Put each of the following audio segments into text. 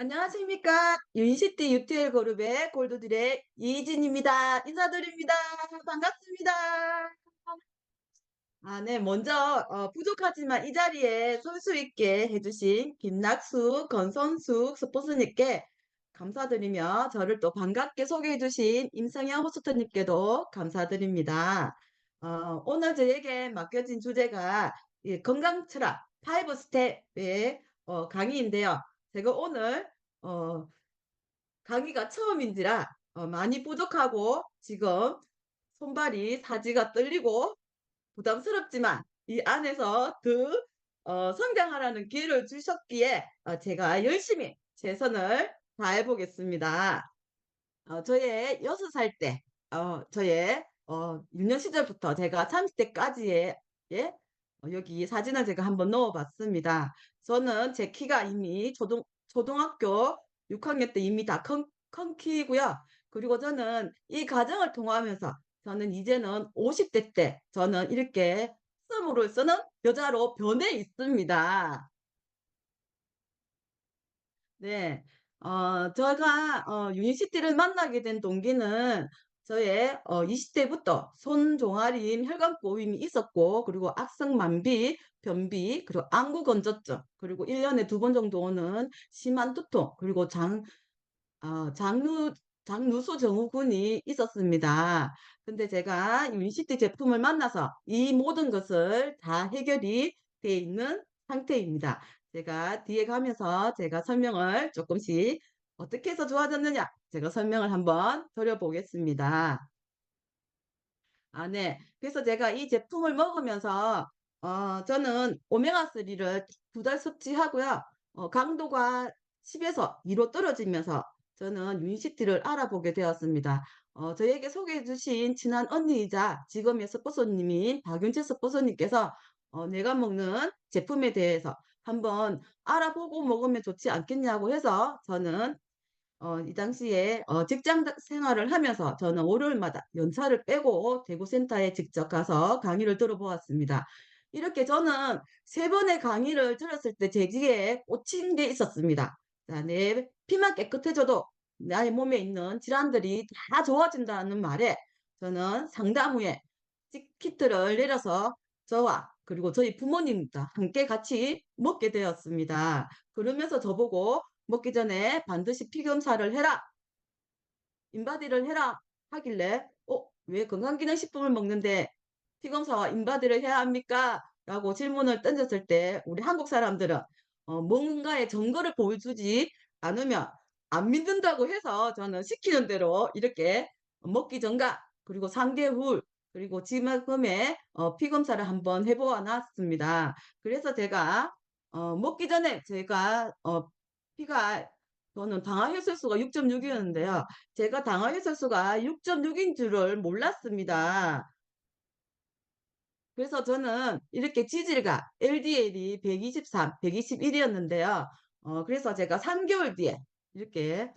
안녕하십니까. 유인시티 UTL 그룹의 골드들의 이진입니다. 인사드립니다. 반갑습니다. 네, 먼저 부족하지만 이 자리에 손수 있게 해주신 김낙수, 건선숙 스포츠님께 감사드리며 저를 또 반갑게 소개해주신 임성현 호스트님께도 감사드립니다. 오늘 저에게 맡겨진 주제가 이 건강 철학 5 스텝의 강의인데요. 제가 오늘 어, 강의가 처음인지라 많이 부족하고 지금 손발이 사지가 떨리고 부담스럽지만 이 안에서 더 성장하라는 기회를 주셨기에 제가 열심히 최선을 다해 보겠습니다. 저의 6살 때, 저의 유년 시절부터 제가 30대까지의 예? 여기 사진을 제가 한번 넣어 봤습니다. 저는 제 키가 이미 초등학교 6학년 때 이미 다 큰 키고요. 그리고 저는 이 과정을 통하면서 저는 이제는 50대 때 저는 이렇게 스물을 쓰는 여자로 변해 있습니다. 네. 제가 유니시티를 만나게 된 동기는 저의 20대부터 손 종아리인 혈관 꼬임이 있었고, 그리고 악성만비, 변비, 그리고 안구 건조증, 그리고 1년에 2번 정도 오는 심한 두통, 그리고 장루 장누수 증후군이 있었습니다. 근데 제가 유니시티 제품을 만나서 이 모든 것을 다 해결이 돼 있는 상태입니다. 제가 뒤에 가면서 제가 설명을 조금씩 어떻게 해서 좋아졌느냐 제가 설명을 한번 드려보겠습니다. 네. 그래서 제가 이 제품을 먹으면서 저는 오메가3를 2달 섭취하고요. 강도가 10에서 2로 떨어지면서 저는 유니시티를 알아보게 되었습니다. 저에게 소개해 주신 친한 언니이자 지금의 스포츠님인 박윤채 스포츠님께서 내가 먹는 제품에 대해서 한번 알아보고 먹으면 좋지 않겠냐고 해서 저는 이 당시에 직장 생활을 하면서 저는 월요일마다 연차를 빼고 대구센터에 직접 가서 강의를 들어보았습니다. 이렇게 저는 3번의 강의를 들었을 때 제 귀에 꽂힌 게 있었습니다. 자, 내 피만 깨끗해져도 나의 몸에 있는 질환들이 다 좋아진다는 말에 저는 상담 후에 키트를 내려서 저와 그리고 저희 부모님과 함께 같이 먹게 되었습니다. 그러면서 저보고 먹기 전에 반드시 피 검사를 해라, 인바디를 해라 하길래 왜 건강기능식품을 먹는데 피 검사와 인바디를 해야 합니까? 라고 질문을 던졌을 때 우리 한국 사람들은 뭔가의 증거를 보여주지 않으면 안 믿는다고 해서 저는 시키는 대로 이렇게 먹기 전과 그리고 상개 후 그리고 지금의 피 검사를 한번 해보아 놨습니다. 그래서 제가 먹기 전에 제가 피가 저는 당화혈색소가 6.6이었는데요. 제가 당화혈색소가 6.6인 줄을 몰랐습니다. 그래서 저는 이렇게 지질과 LDL이 123, 121이었는데요. 그래서 제가 3개월 뒤에 이렇게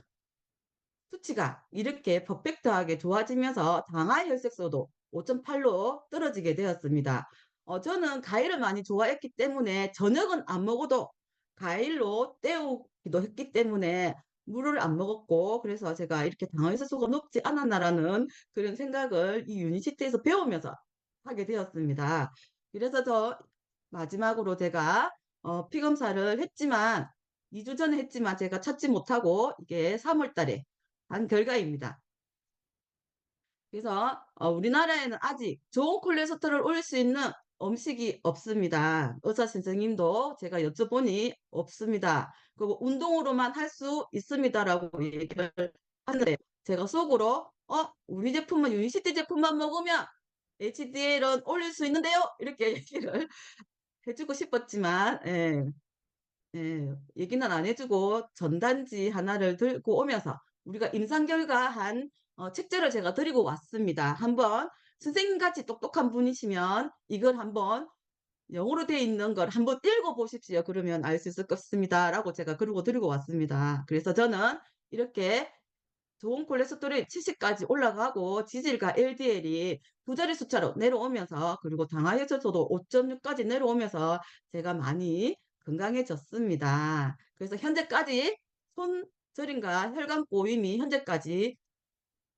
수치가 이렇게 퍼펙트하게 좋아지면서 당화혈색소도 5.8로 떨어지게 되었습니다. 저는 과일을 많이 좋아했기 때문에 저녁은 안 먹어도 과일로 때우기도 했기 때문에 물을 안 먹었고 그래서 제가 이렇게 당화혈색소가 높지 않았나라는 그런 생각을 이 유니시티에서 배우면서 하게 되었습니다. 그래서 저 마지막으로 제가 피 검사를 했지만 2주 전에 했지만 제가 찾지 못하고 이게 3월 달에 한 결과입니다. 그래서 우리나라에는 아직 좋은 콜레스테롤을 올릴 수 있는 음식이 없습니다. 의사 선생님도 제가 여쭤보니 없습니다. 그리고 운동으로만 할 수 있습니다라고 얘기를 하는데 제가 속으로 우리 제품은 유니시티 제품만 먹으면 HDL은 올릴 수 있는데요. 이렇게 얘기를 해주고 싶었지만 얘기는 안 해주고 전단지 하나를 들고 오면서 우리가 임상 결과한 책자를 제가 드리고 왔습니다. 한번 선생님같이 똑똑한 분이시면 이걸 한번 영어로 되어 있는 걸 한번 읽어보십시오. 그러면 알 수 있을 것 같습니다. 라고 제가 그러고 드리고 왔습니다. 그래서 저는 이렇게 좋은 콜레스테롤이 70까지 올라가고 지질과 LDL이 2자리 숫자로 내려오면서 그리고 당화혈색소도 5.6까지 내려오면서 제가 많이 건강해졌습니다. 그래서 현재까지 손저림과 혈관 꼬임이 현재까지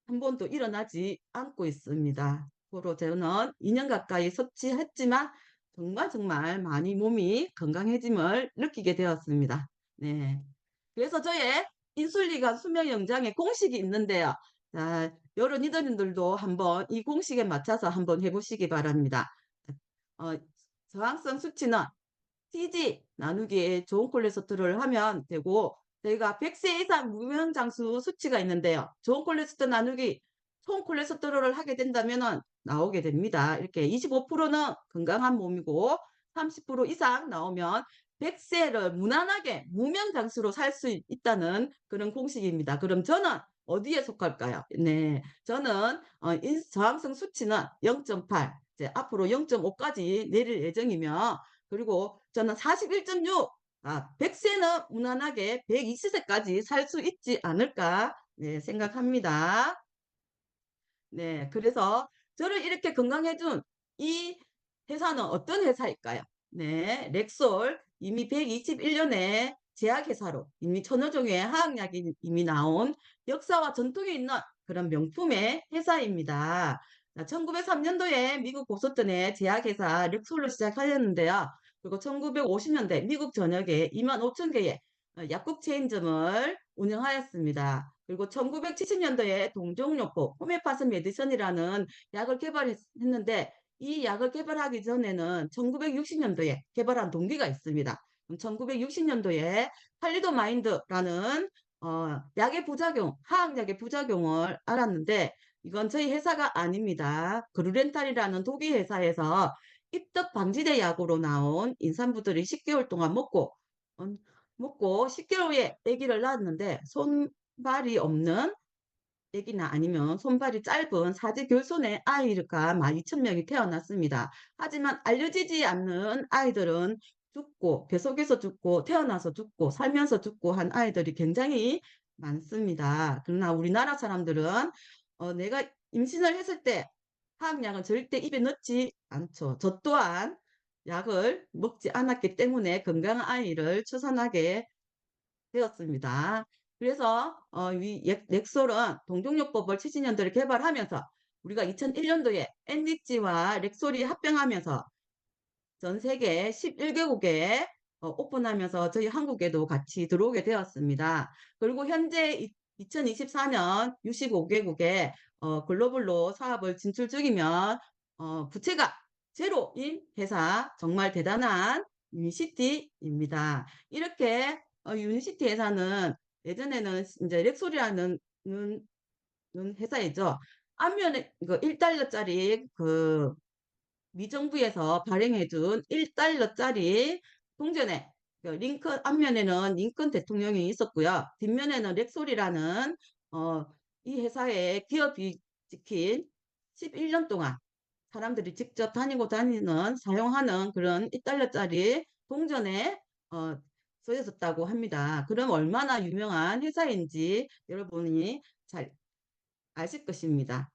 한 번도 일어나지 않고 있습니다. 고로 저는 2년 가까이 섭취했지만 정말 정말 많이 몸이 건강해짐을 느끼게 되었습니다. 네. 그래서 저의 인슐린과 수명 연장의 공식이 있는데요. 자, 여러 리더님들도 한번 이 공식에 맞춰서 한번 해 보시기 바랍니다. 어, 저항성 수치는 TG 나누기 좋은 콜레스테롤을 하면 되고, 저희가 100세 이상 무명장수 수치가 있는데요. 좋은 콜레스테롤 나누기 총 콜레스테롤을 하게 된다면 나오게 됩니다. 이렇게 25%는 건강한 몸이고 30% 이상 나오면 100세를 무난하게 무명장수로 살 수 있다는 그런 공식입니다. 그럼 저는 어디에 속할까요? 네, 저는 저항성 수치는 0.8, 이제 앞으로 0.5까지 내릴 예정이며, 그리고 저는 41.6, 100세는 무난하게 120세까지 살 수 있지 않을까, 네, 생각합니다. 네, 그래서 저를 이렇게 건강해준 이 회사는 어떤 회사일까요? 네, 렉솔 이미 121년에 제약회사로 이미 천여 종의 화학약이 이미 나온 역사와 전통이 있는 그런 명품의 회사입니다. 1903년도에 미국 보스턴의 제약회사 렉솔로 시작하였는데요. 그리고 1950년대 미국 전역에 2만 5천 개의 약국 체인점을 운영하였습니다. 그리고 1970년도에 동종요법 호메오파스 메디슨이라는 약을 개발했는데, 이 약을 개발하기 전에는 1960년도에 개발한 동기가 있습니다. 1960년도에 팔리도마인드라는 약의 부작용, 화학약의 부작용을 알았는데, 이건 저희 회사가 아닙니다. 그루렌탈이라는 독일 회사에서 입덧 방지제 약으로 나온 임산부들이 10개월 동안 어, 먹고 10개월 후에 아기를 낳았는데, 손발이 없는 아기나 아니면 손발이 짧은 사제결손의 아이가 12,000명이 태어났습니다. 하지만 알려지지 않는 아이들은 죽고, 뱃속에서 죽고, 태어나서 죽고, 살면서 죽고 한 아이들이 굉장히 많습니다. 그러나 우리나라 사람들은 내가 임신을 했을 때 화학약은 절대 입에 넣지 않죠. 저 또한 약을 먹지 않았기 때문에 건강한 아이를 출산하게 되었습니다. 그래서 이 렉솔은 동종요법을 70년도에 개발하면서 우리가 2001년도에 엔리치와 렉솔이 합병하면서 전 세계 11개국에 오픈하면서 저희 한국에도 같이 들어오게 되었습니다. 그리고 현재 2024년 65개국에 글로벌로 사업을 진출 중이면 부채가 제로인 회사, 정말 대단한 유니시티입니다. 이렇게 유니시티 회사는 예전에는 이제 렉솔이라는 회사이죠. 앞면에 그 1달러짜리 그 미정부에서 발행해준 1달러짜리 동전에 그 링컨, 앞면에는 링컨 대통령이 있었고요. 뒷면에는 렉솔이라는 어, 이 회사의 기업이 찍힌 11년 동안 사람들이 직접 다니는 사용하는 그런 1달러짜리 동전에 어, 써있었다고 합니다. 그럼 얼마나 유명한 회사인지 여러분이 잘 아실 것입니다.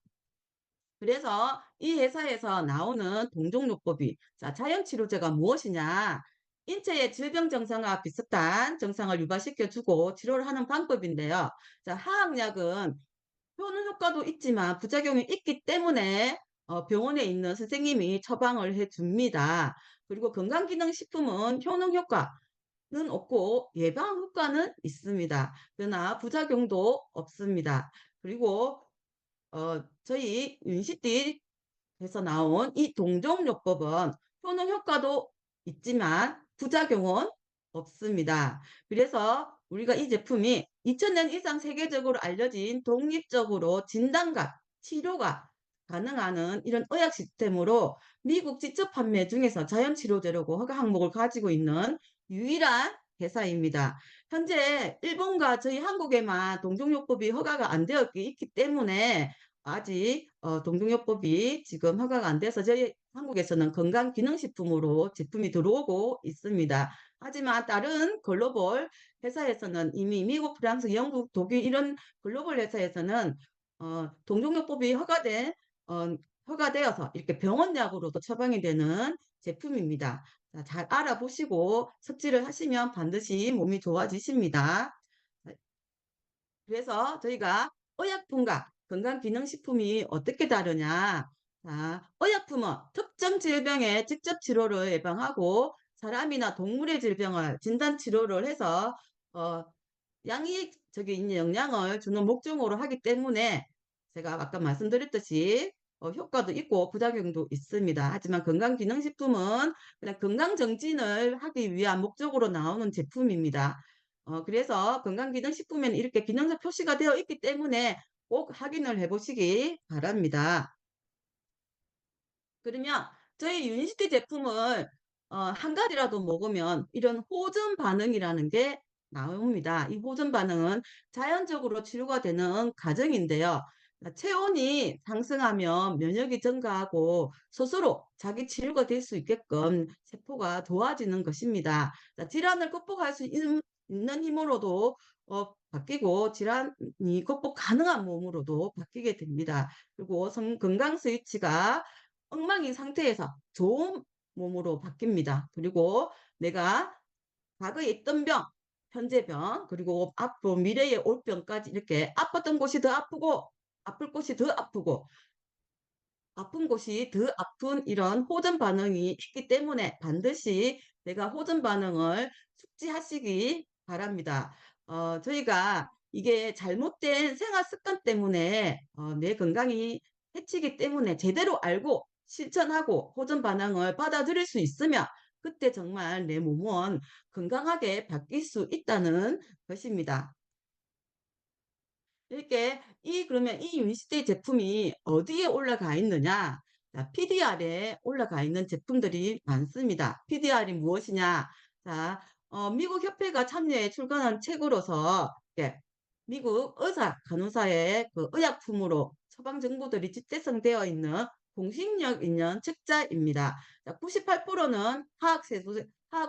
그래서 이 회사에서 나오는 동종요법이, 자, 자연치료제가 무엇이냐? 인체의 질병 증상과 비슷한 증상을 유발시켜주고 치료를 하는 방법인데요. 자, 화학약은 효능 효과도 있지만 부작용이 있기 때문에 병원에 있는 선생님이 처방을 해줍니다. 그리고 건강기능식품은 효능 효과는 없고 예방 효과는 있습니다. 그러나 부작용도 없습니다. 그리고 저희 윤시띠에서 나온 이 동종요법은 효능 효과도 있지만 부작용은 없습니다. 그래서 우리가 이 제품이 2000년 이상 세계적으로 알려진 독립적으로 진단과 치료가 가능한 이런 의학 시스템으로 미국 직접 판매 중에서 자연치료제라고 허가 항목을 가지고 있는 유일한 회사입니다. 현재 일본과 저희 한국에만 동종요법이 허가가 안 되어 있기 때문에 아직 동종요법이 지금 허가가 안 돼서 저희 한국에서는 건강기능식품으로 제품이 들어오고 있습니다. 하지만 다른 글로벌 회사에서는 이미 미국, 프랑스, 영국, 독일 이런 글로벌 회사에서는 동종요법이 허가되어서 이렇게 병원약으로도 처방이 되는 제품입니다. 자, 잘 알아보시고 섭취를 하시면 반드시 몸이 좋아지십니다. 그래서 저희가 의약품과 건강기능식품이 어떻게 다르냐. 자, 의약품은 특정 질병의 직접 치료를 예방하고 사람이나 동물의 질병을 진단 치료를 해서 어, 양이적인 영향을 주는 목적으로 하기 때문에 제가 아까 말씀드렸듯이 효과도 있고 부작용도 있습니다. 하지만 건강기능식품은 그냥 건강정진을 하기 위한 목적으로 나오는 제품입니다. 그래서 건강기능식품에는 이렇게 기능사 표시가 되어 있기 때문에 꼭 확인을 해 보시기 바랍니다. 그러면 저희 유니시티 제품을 한 가지라도 먹으면 이런 호전 반응이라는 게 나옵니다. 이 호전 반응은 자연적으로 치료가 되는 과정인데요. 체온이 상승하면 면역이 증가하고 스스로 자기 치료가 될 수 있게끔 세포가 도와지는 것입니다. 질환을 극복할 수 있는 힘으로도 바뀌고 질환이 극복 가능한 몸으로도 바뀌게 됩니다. 그리고 건강 스위치가 엉망인 상태에서 좋은 몸으로 바뀝니다. 그리고 내가 과거에 있던 병, 현재 병, 그리고 앞으로 미래에 올 병까지 이렇게 아팠던 곳이 더 아프고 아플 곳이 더 아프고 아픈 곳이 더 아픈 이런 호전 반응이 있기 때문에 반드시 내가 호전 반응을 숙지하시기 바랍니다. 저희가 이게 잘못된 생활 습관 때문에 내 건강이 해치기 때문에 제대로 알고 실천하고 호전 반응을 받아들일 수 있으면 그때 정말 내 몸은 건강하게 바뀔 수 있다는 것입니다. 이렇게 그러면 이 유니시티 제품이 어디에 올라가 있느냐? 자, PDR에 올라가 있는 제품들이 많습니다. PDR이 무엇이냐? 자, 미국 협회가 참여해 출간한 책으로서 미국 의사, 간호사의 그 의약품으로 처방 정보들이 집대성되어 있는 공신력 있는 책자입니다. 98%는 화학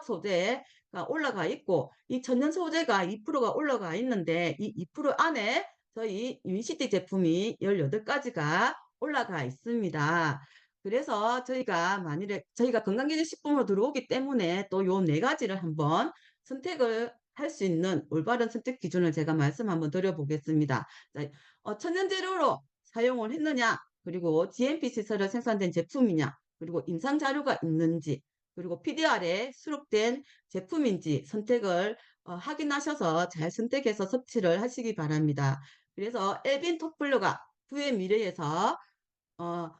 소재가 올라가 있고 이 천연 소재가 2%가 올라가 있는데 이 2% 안에 저희 유니시티 제품이 18가지가 올라가 있습니다. 그래서 저희가 만일에 저희가 건강기능식품으로 들어오기 때문에 또 요 네 가지를 한번 선택을 할 수 있는 올바른 선택 기준을 제가 말씀 한번 드려보겠습니다. 자, 천연 재료로 사용을 했느냐, 그리고 GMP 시설에 생산된 제품이냐, 그리고 임상 자료가 있는지, 그리고 PDR에 수록된 제품인지 선택을 확인하셔서 잘 선택해서 섭취를 하시기 바랍니다. 그래서 엘빈 토플러가 후의 미래에서 어,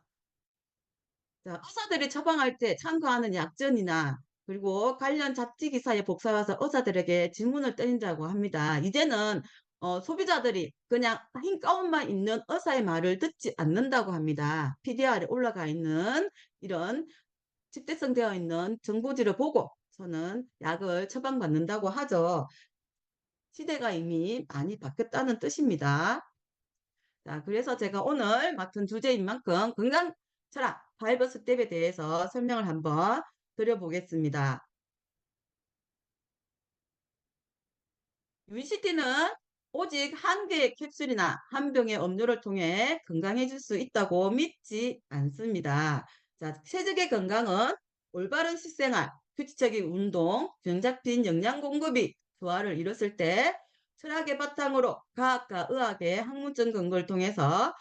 자, 의사들이 처방할 때 참고하는 약전이나 그리고 관련 잡지 기사에 복사해서 의사들에게 질문을 드린다고 합니다. 이제는 소비자들이 그냥 흰 가운만 입는 의사의 말을 듣지 않는다고 합니다. PDR에 올라가 있는 이런 집대성되어 있는 정보지를 보고 저는 약을 처방받는다고 하죠. 시대가 이미 많이 바뀌었다는 뜻입니다. 자, 그래서 제가 오늘 맡은 주제인 만큼 건강 철학, 파이브 스텝에 대해서 설명을 한번 드려보겠습니다. 유니시티는 오직 한 개의 캡슐이나 한 병의 음료를 통해 건강해질 수 있다고 믿지 않습니다. 자, 체질의 건강은 올바른 식생활, 규칙적인 운동, 균 잡힌 영양 공급이 조화를 이뤘을 때 철학의 바탕으로 과학과 의학의 학문적 근거를 통해서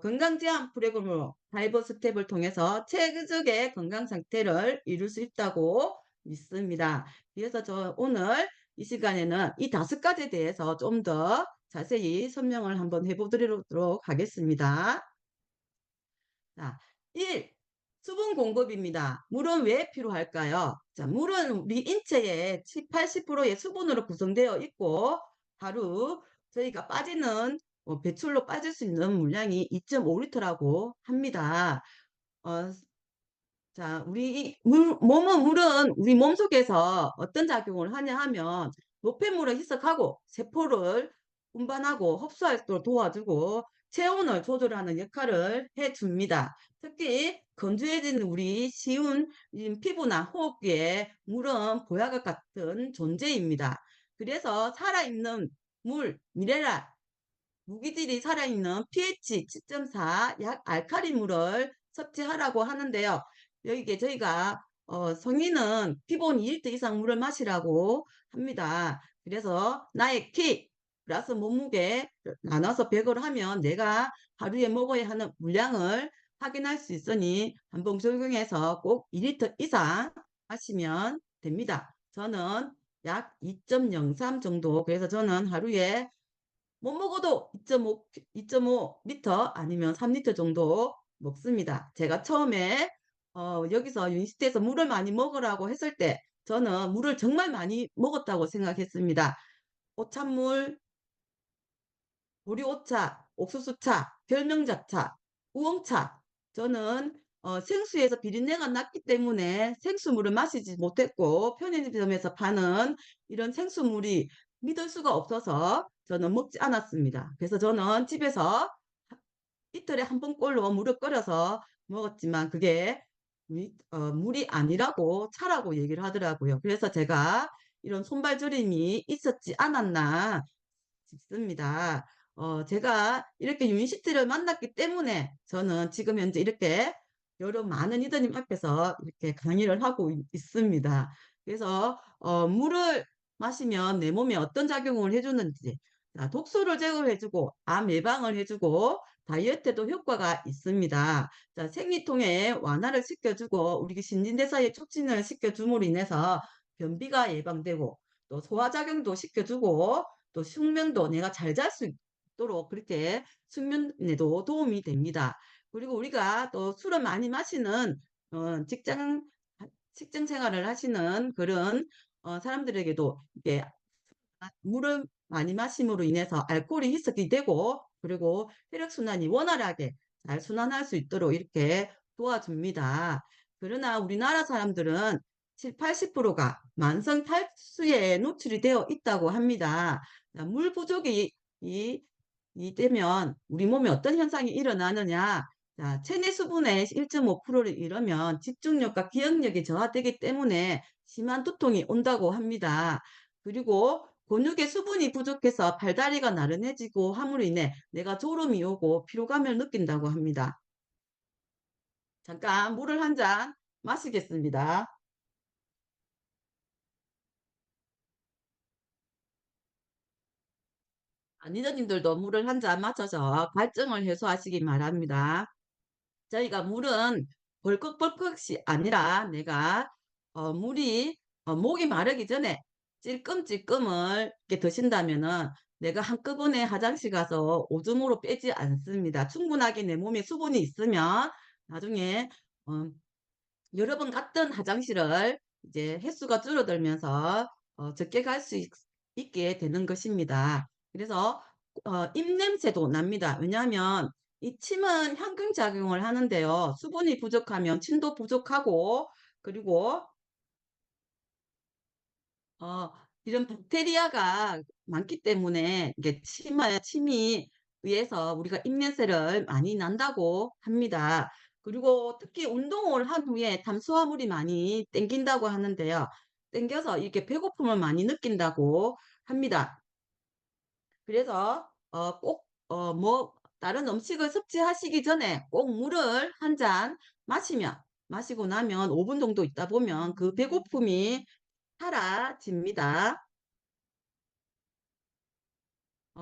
건강 제한 프로그램으로 다이버 스텝을 통해서 체질의 건강 상태를 이룰 수 있다고 믿습니다. 그래서 저 오늘 이 시간에는 이 5가지에 대해서 좀 더 자세히 설명을 한번 해보도록 하겠습니다. 자, 1. 수분 공급입니다. 물은 왜 필요할까요? 자, 물은 우리 인체의 80%의 수분으로 구성되어 있고 하루 저희가 빠지는 배출로 빠질 수 있는 물량이 2.5리터라고 합니다. 어, 자, 물은 우리 몸속에서 어떤 작용을 하냐 하면 노폐물을 희석하고 세포를 운반하고 흡수하도록 도와주고 체온을 조절하는 역할을 해줍니다. 특히 건조해지는 우리 쉬운 피부나 호흡기에 물은 보약과 같은 존재입니다. 그래서 살아있는 물, 미네랄, 무기질이 살아있는 pH 7.4 약 알칼리 물을 섭취하라고 하는데요. 여기에 저희가 성인은 기본 2리터 이상 물을 마시라고 합니다. 그래서 나의 키 플러스 몸무게 나눠서 100을 하면 내가 하루에 먹어야 하는 물량을 확인할 수 있으니 한번 적용해서 꼭 2리터 이상 마시면 됩니다. 저는 약 2.03 정도, 그래서 저는 하루에 못 먹어도 2.5 리터 아니면 3리터 정도 먹습니다. 제가 처음에 여기서 유니시티에서 물을 많이 먹으라고 했을 때 저는 물을 정말 많이 먹었다고 생각했습니다. 오찬물, 보리오차, 옥수수차, 결명잡차, 우엉차. 저는 생수에서 비린내가 났기 때문에 생수물을 마시지 못했고, 편의점에서 파는 이런 생수물이 믿을 수가 없어서 저는 먹지 않았습니다. 그래서 저는 집에서 이틀에 한 번꼴로 물을 끓여서 먹었지만 그게 물이 아니라고 차라고 얘기를 하더라고요. 그래서 제가 이런 손발 저림이 있었지 않았나 싶습니다. 제가 이렇게 유니시티를 만났기 때문에 저는 지금 현재 이렇게 여러 많은 리더님 앞에서 이렇게 강의를 하고 있습니다. 그래서 물을 마시면 내 몸에 어떤 작용을 해주는지, 자, 독소를 제거해주고 암 예방을 해주고 다이어트에도 효과가 있습니다. 자, 생리통에 완화를 시켜주고 우리 신진대사에 촉진을 시켜줌으로 인해서 변비가 예방되고 또 소화작용도 시켜주고 또 숙면도 내가 잘 잘 수 있도록 그렇게 숙면에도 도움이 됩니다. 그리고 우리가 또 술을 많이 마시는 직장 생활을 하시는 그런 사람들에게도 이게 물을 많이 마심으로 인해서 알코올이 희석이 되고 그리고 혈액순환이 원활하게 잘 순환할 수 있도록 이렇게 도와줍니다. 그러나 우리나라 사람들은 7, 80%가 만성 탈수에 노출이 되어 있다고 합니다. 물 부족이 되면 우리 몸에 어떤 현상이 일어나느냐? 자, 체내 수분의 1.5%를 잃으면 집중력과 기억력이 저하되기 때문에 심한 두통이 온다고 합니다. 그리고 근육의 수분이 부족해서 팔다리가 나른해지고 함으로 인해 내가 졸음이 오고 피로감을 느낀다고 합니다. 잠깐 물을 한 잔 마시겠습니다. 리더님들도 물을 한 잔 마셔서 갈증을 해소하시기 바랍니다. 저희가 물은 벌컥벌컥이 아니라 내가 물이 목이 마르기 전에 찔끔찔끔을 이렇게 드신다면은 내가 한꺼번에 화장실 가서 오줌으로 빼지 않습니다. 충분하게 내 몸에 수분이 있으면 나중에 어, 여러 번 갔던 화장실을 이제 횟수가 줄어들면서 적게 갈 수 있게 되는 것입니다. 그래서 입냄새도 납니다. 왜냐하면 이 침은 향균작용을 하는데요. 수분이 부족하면 침도 부족하고 그리고 어, 이런 박테리아가 많기 때문에 이게 침이 의해서 우리가 입냄새를 많이 난다고 합니다. 그리고 특히 운동을 한 후에 탄수화물이 많이 땡긴다고 하는데요. 땡겨서 이렇게 배고픔을 많이 느낀다고 합니다. 그래서 꼭 다른 음식을 섭취하시기 전에 꼭 물을 한 잔 마시고 나면 5분 정도 있다 보면 그 배고픔이 사라집니다.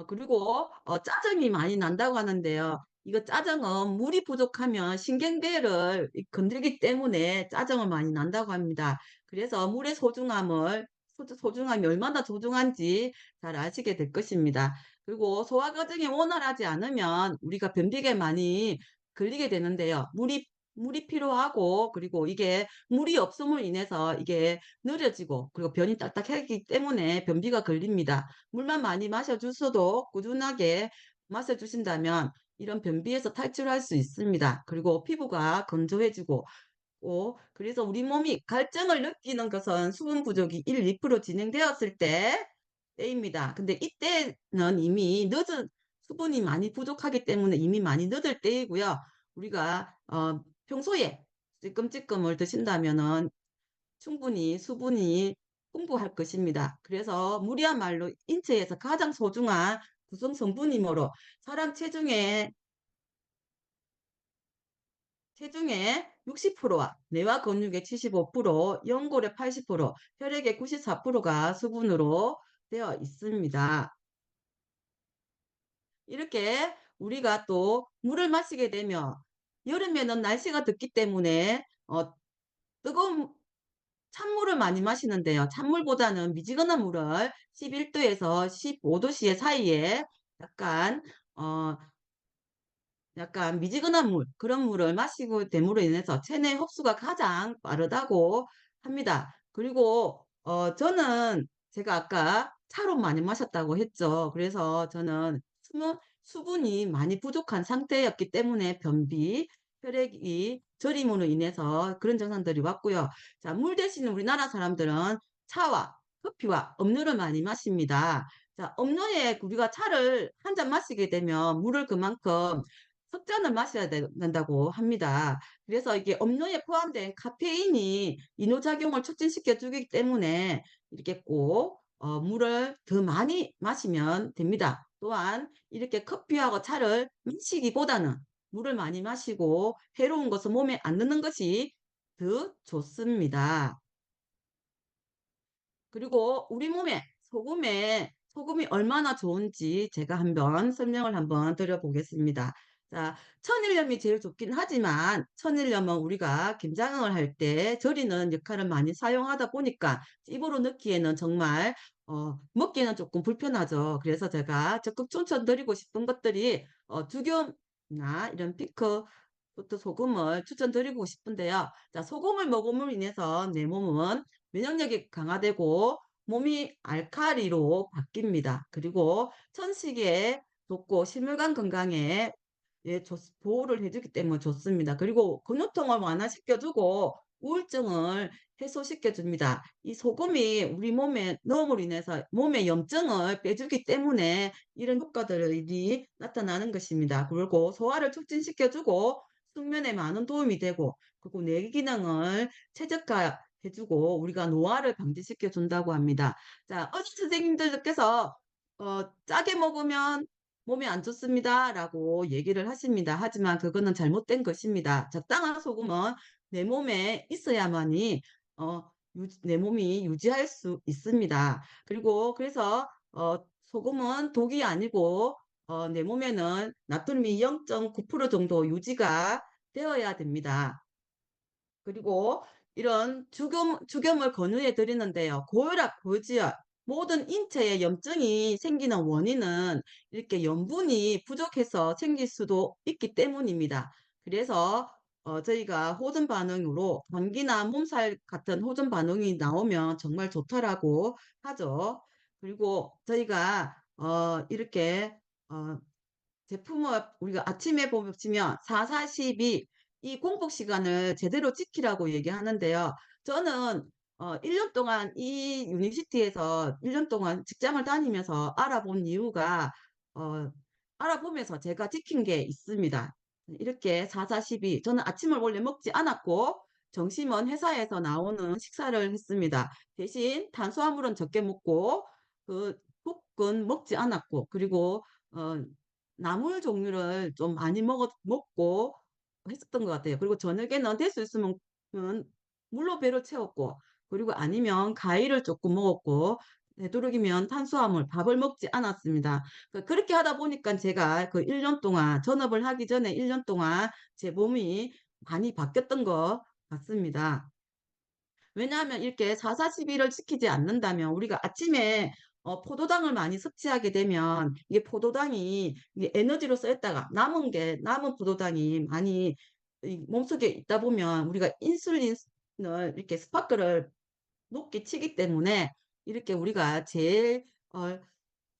그리고 짜증이 많이 난다고 하는데요. 이거 짜증은 물이 부족하면 신경계를 건들기 때문에 짜증을 많이 난다고 합니다. 그래서 물의 소중함이 얼마나 소중한지 잘 아시게 될 것입니다. 그리고 소화 과정이 원활하지 않으면 우리가 변비에 많이 걸리게 되는데요. 물이 필요하고 그리고 이게 물이 없음으로 인해서 이게 느려지고 그리고 변이 딱딱하기 때문에 변비가 걸립니다. 물만 많이 마셔주셔도 꾸준하게 마셔주신다면 이런 변비에서 탈출할 수 있습니다. 그리고 피부가 건조해지고 그래서 우리 몸이 갈증을 느끼는 것은 수분 부족이 1, 2% 진행되었을 때입니다. 근데 이때는 이미 늦은 수분이 많이 부족하기 때문에 이미 많이 늦을 때이고요. 우리가 평소에 찔끔찔끔을 드신다면은 충분히 수분이 풍부할 것입니다. 그래서 물이야말로 인체에서 가장 소중한 구성 성분이므로 사람 체중의 60%와 뇌와 근육의 75%, 연골의 80%, 혈액의 94%가 수분으로 되어 있습니다. 이렇게 우리가 또 물을 마시게 되면 여름에는 날씨가 덥기 때문에 뜨거운 찬물을 많이 마시는데요. 찬물보다는 미지근한 물을 11 도에서 15 도씨 사이에 약간 어 약간 미지근한 물, 그런 물을 마시고 됨으로 인해서 체내 흡수가 가장 빠르다고 합니다. 그리고 저는 제가 아까 차로 많이 마셨다고 했죠. 그래서 저는 수분이 많이 부족한 상태였기 때문에 변비, 혈액이 저림으로 인해서 그런 증상들이 왔고요. 자, 물 대신 우리나라 사람들은 차와 커피와 음료를 많이 마십니다. 자, 음료에 우리가 차를 한 잔 마시게 되면 물을 그만큼 석 잔을 마셔야 된다고 합니다. 그래서 이게 음료에 포함된 카페인이 이노작용을 촉진시켜 주기 때문에 이렇게 꼭 물을 더 많이 마시면 됩니다. 또한 이렇게 커피하고 차를 마시기보다는 물을 많이 마시고 해로운 것을 몸에 안 넣는 것이 더 좋습니다. 그리고 우리 몸에 소금이 얼마나 좋은지 제가 설명을 드려 보겠습니다. 자, 천일염이 제일 좋긴 하지만 천일염은 우리가 김장을 할 때 절이는 역할을 많이 사용하다 보니까 입으로 넣기에는 정말 먹기에는 조금 불편하죠. 그래서 제가 적극 추천드리고 싶은 것들이 두견이나 이런 피크부터 소금을 추천드리고 싶은데요. 자, 소금을 먹음으로 인해서 내 몸은 면역력이 강화되고 몸이 알칼리로 바뀝니다. 그리고 천식에 좋고 심혈관 건강에 보호를 해주기 때문에 좋습니다. 그리고 근육통을 완화시켜주고 우울증을 해소시켜 줍니다. 이 소금이 우리 몸에 넣음으로 인해서 몸의 염증을 빼주기 때문에 이런 효과들이 나타나는 것입니다. 그리고 소화를 촉진시켜주고 숙면에 많은 도움이 되고, 그리고 뇌 기능을 최적화해주고 우리가 노화를 방지시켜 준다고 합니다. 자, 어제 선생님들께서 짜게 먹으면 몸에 안 좋습니다라고 얘기를 하십니다. 하지만 그거는 잘못된 것입니다. 적당한 소금은 내 몸에 있어야만이 내 몸이 유지할 수 있습니다. 그리고 그래서 소금은 독이 아니고 내 몸에는 나트륨이 0.9% 정도 유지가 되어야 됩니다. 그리고 이런 죽염을 권유해 드리는데요. 고혈압, 고지혈, 모든 인체에 염증이 생기는 원인은 이렇게 염분이 부족해서 생길 수도 있기 때문입니다. 그래서 저희가 호전 반응으로 감기나 몸살 같은 호전 반응이 나오면 정말 좋다라고 하죠. 그리고 저희가 이렇게 어, 제품을 우리가 아침에 보시면 4-4-12 이 공복 시간을 제대로 지키라고 얘기하는데요. 저는 1년 동안 이 유니시티에서 1년 동안 직장을 다니면서 알아본 이유가 어, 알아보면서 제가 지킨 게 있습니다. 이렇게 4-4-12 저는 아침을 원래 먹지 않았고 점심은 회사에서 나오는 식사를 했습니다. 대신 탄수화물은 적게 먹고 그 국은 먹지 않았고, 그리고 어, 나물 종류를 좀 많이 먹고 했었던 것 같아요. 그리고 저녁에는 될 수 있으면 물로 배를 채웠고, 그리고 아니면 과일을 조금 먹었고, 되도록이면 탄수화물, 밥을 먹지 않았습니다. 그렇게 하다 보니까 제가 그 1년 동안, 전업을 하기 전에 1년 동안 제 몸이 많이 바뀌었던 것 같습니다. 왜냐하면 이렇게 4-4-12를 지키지 않는다면 우리가 아침에 포도당을 많이 섭취하게 되면 이게 포도당이 이게 에너지로 쓰였다가 남은 포도당이 많이 이 몸속에 있다 보면 우리가 인슐린을 이렇게 스파크를 높게 치기 때문에 이렇게 우리가 제일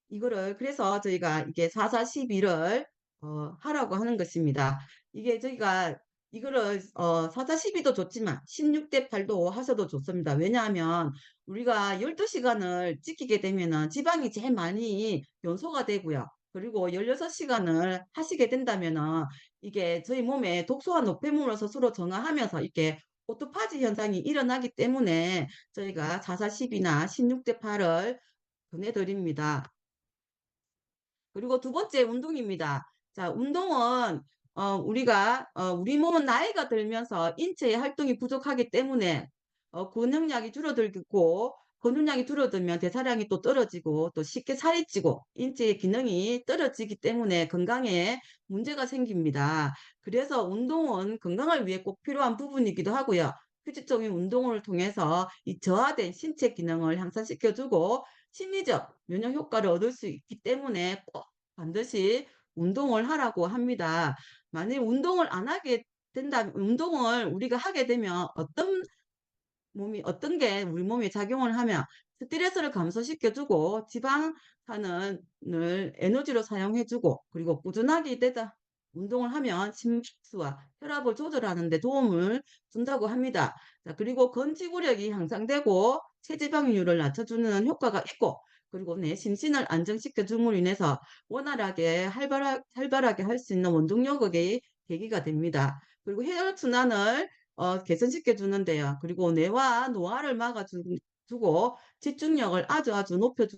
이거를 그래서 저희가 이게 4-4-12를 하라고 하는 것입니다. 이게 저희가 이거를 4-4-12도 좋지만 16대8도 하셔도 좋습니다. 왜냐하면 우리가 12시간을 지키게 되면은 지방이 제일 많이 연소가 되고요. 그리고 16시간을 하시게 된다면은 이게 저희 몸에 독소와 노폐물을 스스로 정화하면서 이렇게 오토파지 현상이 일어나기 때문에 저희가 4-4-12나 16대8을 권해드립니다. 그리고 두 번째 운동입니다. 자, 운동은 우리 몸은 나이가 들면서 인체의 활동이 부족하기 때문에 근육량이 줄어들고 근육량이 줄어들면 대사량이 또 떨어지고 또 쉽게 살이 찌고 인체의 기능이 떨어지기 때문에 건강에 문제가 생깁니다. 그래서 운동은 건강을 위해 꼭 필요한 부분이기도 하고요. 규칙적인 운동을 통해서 이 저하된 신체 기능을 향상시켜 주고 심리적 면역 효과를 얻을 수 있기 때문에 꼭 반드시 운동을 하라고 합니다. 만약 운동을 안 하게 된다면, 운동을 우리가 하게 되면 어떤 게 우리 몸에 작용을 하면 스트레스를 감소시켜 주고 지방산을 에너지로 사용해 주고, 그리고 꾸준하게 되다 운동을 하면 심박수와 혈압을 조절하는 데 도움을 준다고 합니다. 자, 그리고 건지구력이 향상되고 체지방률을 낮춰주는 효과가 있고, 그리고 내 심신을 안정시켜 줌으로 인해서 원활하게 활발하게 할 수 있는 원동력의 계기가 됩니다. 그리고 혈액순환을 개선시켜 주는데요. 그리고 뇌와 노화를 주고 집중력을 아주 높여주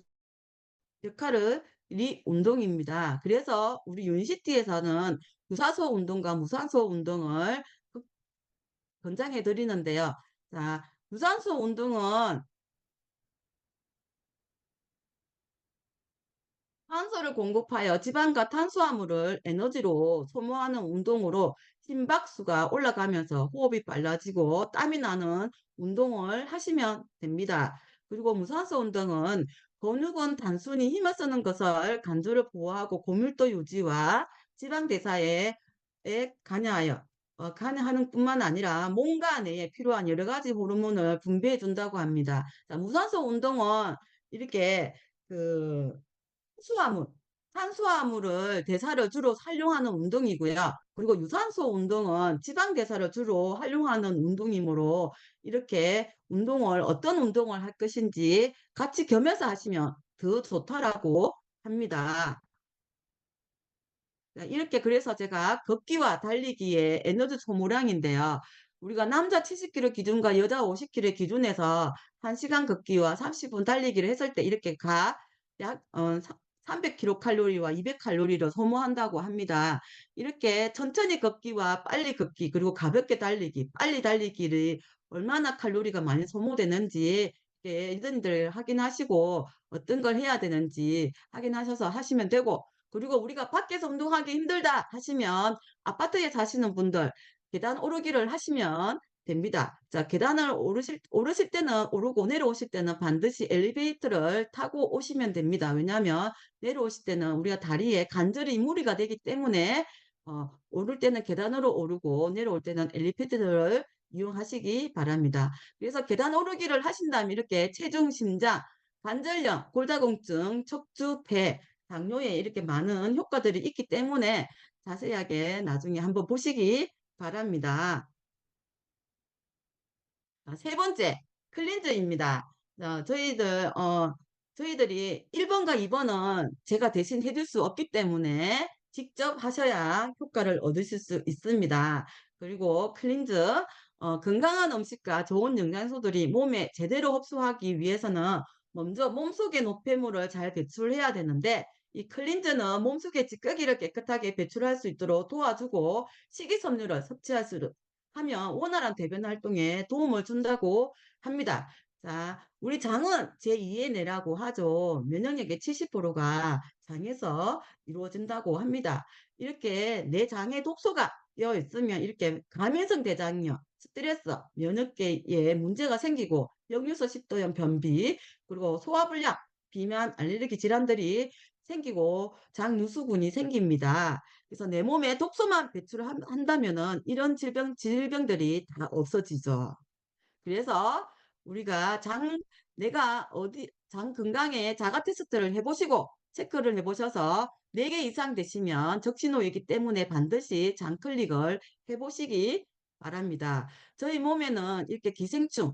역할이 운동입니다. 그래서 우리 유니시티에서는 유산소 운동과 무산소 운동을 권장해 드리는데요. 자, 유산소 운동은 탄소를 공급하여 지방과 탄수화물을 에너지로 소모하는 운동으로 심박수가 올라가면서 호흡이 빨라지고 땀이 나는 운동을 하시면 됩니다. 그리고 무산소 운동은 근육은 단순히 힘을 쓰는 것을 간주를 보호하고 고밀도 유지와 지방 대사에 관여하는 뿐만 아니라 몸과 뇌에 필요한 여러 가지 호르몬을 분비해 준다고 합니다. 자, 무산소 운동은 이렇게 그 탄수화물, 탄수화물을 대사를 주로 활용하는 운동이고요. 그리고 유산소 운동은 지방 대사를 주로 활용하는 운동이므로 이렇게 어떤 운동을 할 것인지 같이 겸해서 하시면 더 좋다라고 합니다. 이렇게 그래서 제가 걷기와 달리기의 에너지 소모량인데요. 우리가 남자 70kg 기준과 여자 50kg 기준에서 1시간 걷기와 30분 달리기를 했을 때 이렇게 약 300kcal 와 200칼로리를 소모한다고 합니다. 이렇게 천천히 걷기와 빨리 걷기, 그리고 가볍게 달리기, 빨리 달리기를 얼마나 칼로리가 많이 소모되는지 이런들 확인하시고 어떤 걸 해야 되는지 확인하셔서 하시면 되고, 그리고 우리가 밖에서 운동하기 힘들다 하시면 아파트에 사시는 분들 계단 오르기를 하시면 됩니다. 자, 계단을 오르실 때는 오르고 내려오실 때는 반드시 엘리베이터를 타고 오시면 됩니다. 왜냐하면 내려오실 때는 우리가 다리에 관절이 무리가 되기 때문에 오를 때는 계단으로 오르고 내려올 때는 엘리베이터를 이용하시기 바랍니다. 그래서 계단 오르기를 하신다면 이렇게 체중, 심장, 관절염, 골다공증, 척추, 폐, 당뇨에 이렇게 많은 효과들이 있기 때문에 자세하게 나중에 한번 보시기 바랍니다. 세 번째, 클린저입니다. 저희들이 1번과 2번은 제가 대신 해줄 수 없기 때문에 직접 하셔야 효과를 얻으실 수 있습니다. 그리고 클린저, 건강한 음식과 좋은 영양소들이 몸에 제대로 흡수하기 위해서는 먼저 몸속의 노폐물을 잘 배출해야 되는데, 이 클린저는 몸속의 찌꺼기를 깨끗하게 배출할 수 있도록 도와주고 식이섬유를 섭취할 수 하면 원활한 대변 활동에 도움을 준다고 합니다. 자, 우리 장은 제2의 뇌라고 하죠. 면역력의 70%가 장에서 이루어진다고 합니다. 이렇게 내 장에 독소가 되어 있으면 이렇게 감염성 대장염, 스트레스, 면역계에 문제가 생기고 역류성 식도염, 변비, 그리고 소화불량, 비만, 알레르기 질환들이 생기고 장누수군이 생깁니다. 그래서 내 몸에 독소만 배출한다면은 이런 질병들이 다 없어지죠. 그래서 우리가 내가 장 건강에 자가 테스트를 해보시고 체크를 해보셔서 4개 이상 되시면 적신호이기 때문에 반드시 장 클릭을 해보시기 바랍니다. 저희 몸에는 이렇게 기생충